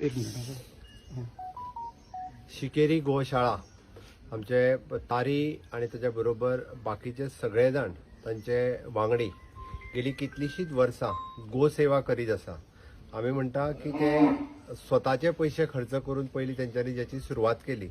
एक मिनिट. शिकेरी गोशाळा आमचे तारी आणि त्याच्या बरोबर बाकीचे सगळे जाण तांचे वांगडी गेली कितलीशीच वर्सां गोसेवा करीत आसा. आमी म्हणटा की ते स्वताचे पयशे खर्च करून पयलीं तेंच्यांनी ज्याची सुरवात केली,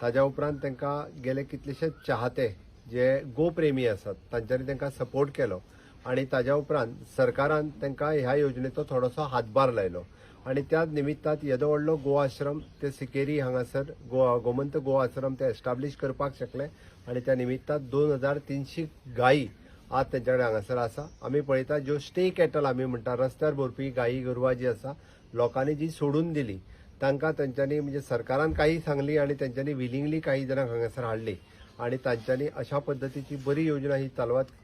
ताज्या उपरांत तांकां गेले कितलेशेच चाहते जे गोप्रेमी आसात तांच्यांनी तांकां सपोर्ट केलो आणि ताज्या उपरांत सरकारान तांकां ह्या योजनेचो थोडोसो हातभार लायलो आणि त्या निमित्तात येदो व्हडलो गो आश्रम ते सिकेरी हांगासर गोमंत गो आश्रम ते एस्टाब्लीश करपाक शकले आणि त्या निमित्तात 2300 गायी आज तेंच्याकडे हांगासर आसा. आमी पळयता ज्यो स्टे कॅटल आमी म्हणटा, रस्त्यार भोंवपी गायी गोरवां जी आसा लोकांनी जी सोडून दिली तांकां तेंच्यांनी म्हणजे सरकारान काही सांगली आणि तेंच्यांनी विलिंगली काही जाणांक हांगासर हाडली आणि तांच्यांनी अशा पद्दतीची बरी योजना ही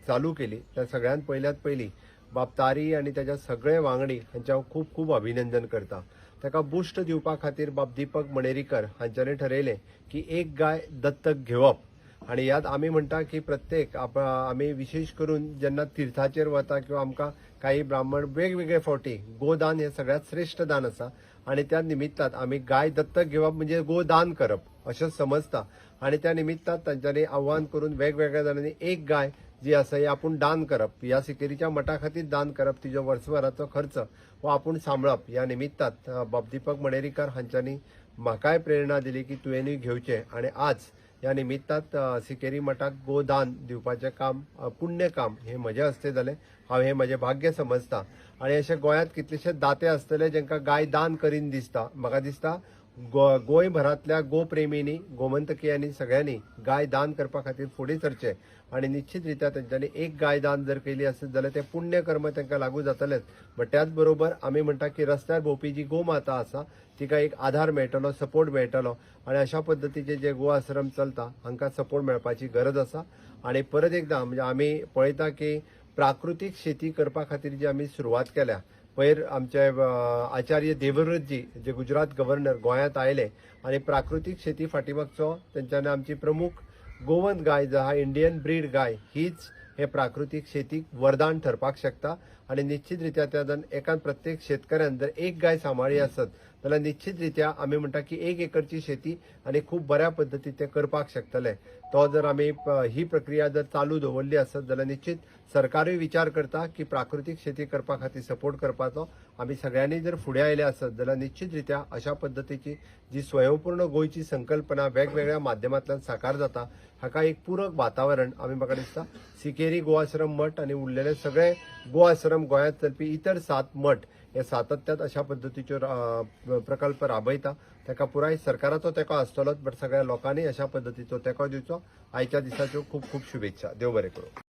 चालू केली. त्या सगळ्यात पयल्यात पयली बाब तारी आणि त्याच्या सगळे वांगडी हांचे हांव खूब खूब अभिनंदन करता. ताका बुश्ट दिवपा खातीर बाब दीपक मणेरीकर हांच्यांनी ठरयलें की एक गाय दत्तक घेवप आणि यात आमी म्हणटा की प्रत्येक आमी विशेष करून जेन्ना तीर्थाचेर वता किंवा आमकां काही ब्राह्मण वेगवेगळे फावटी गोदान हे सगळ्यात श्रेष्ठ दान आसा आणि त्या निमित्तात आमी गाय दत्तक घेवप म्हणजे गोदान करप अशें समजता आणि त्या निमित्तात तांच्यांनी आव्हान करून वेगवेगळ्या जाणांनी एक गाय जी आसा ही आपूण दान करप, ह्या सिकेरीच्या मठा खातीर दान करप, तिजो वर्सभराचो खर्च हो आपूण सांबाळप. ह्या निमित्तात बाब दीपक मणेरीकर हांच्यांनी म्हाकाय प्रेरणा दिली की तुवेंनूय घेवचें आणि आज ह्या निमित्तात सिकेरी मठाक गोदान दिवपाचें काम पुण्य काम हे म्हजे हस्ते जालें. हांव हे म्हजें भाग्य समजता आणि अशे गोंयांत कितलेशेच दाते आसतले जेंकां गाय दान करीन दिसता. म्हाका दिसता गोंयभरांतल्या गोप्रेमींनी गोमंतकीयांनी सगळ्यांनी गाय दान करपा खातीर फुडें सरचें आणि निश्चित रित्या तेंच्यांनी एक गाय दान जर केली आसत जाल्यार ते पुण्य कर्म तांकां लागू जातलेच. बट त्याच बरोबर आमी म्हणटा की रस्त्यार भोंवपी जी गोमाता आसा तिका एक आधार मेळटलो, सपोर्ट मेळटलो आणि अशा पद्दतीचे जे गो आश्रम चलता हांकां सपोर्ट मेळपाची गरज आसा. आणि परत एकदां म्हणजे आमी पळयता की प्राकृतीक शेती करपा खातीर जी आमी सुरवात केल्या, पयर आमचे आचार्य देवव्रतजी जे गुजरात गव्हर्नर गोंयांत आयले आणि प्राकृतीक शेती फाटीमागचो तेंच्यांनी आमची प्रमुख गोवंत गाय जो आहा इंडियन ब्रीड गाय हीच हे प्राकृतीक शेतीक वरदान ठरपाक शकता आणि निश्चित रित्या त्या एका प्रत्येक शेतकऱ्यान जर एक गाय सांबाळ्ळी आसत जाल्यार निश्चित रित्या आमी म्हणटा की 1 एकरची शेती आणि खूप बऱ्या पद्दतीन ते करपाक शकतले. तो जर आमी ही प्रक्रिया जर चालू दवरली आसत जाल्यार निश्चित सरकारूय विचार करता की प्राकृतीक शेती करपा खातीर सपोर्ट करपाचो. आमी सगळ्यांनी जर फुडें आयले आसत जाल्यार निश्चित रित्या अशा पद्दतीची जी स्वयंपूर्ण गोंयची संकल्पना वेगवेगळ्या माध्यमांतल्यान साकार जाता हाका एक पूरक वातावरण आमी म्हाका दिसता सिकेरी गो आश्रम मठ आणि उरलेले सगळे गो आश्रम गोंयांत चलपी इतर 7 मठ हे सातत्यात अशा पद्दतीच्यो प्रकल्प राबयता. ताका पुराय सरकाराचो तेंको आसतलोच, बट सगळ्या लोकांनी अशा पद्दतीचो तेंको दिवचो. आयच्या दिसाच्यो खूब खूब शुभेच्छा. देव बरें करूं.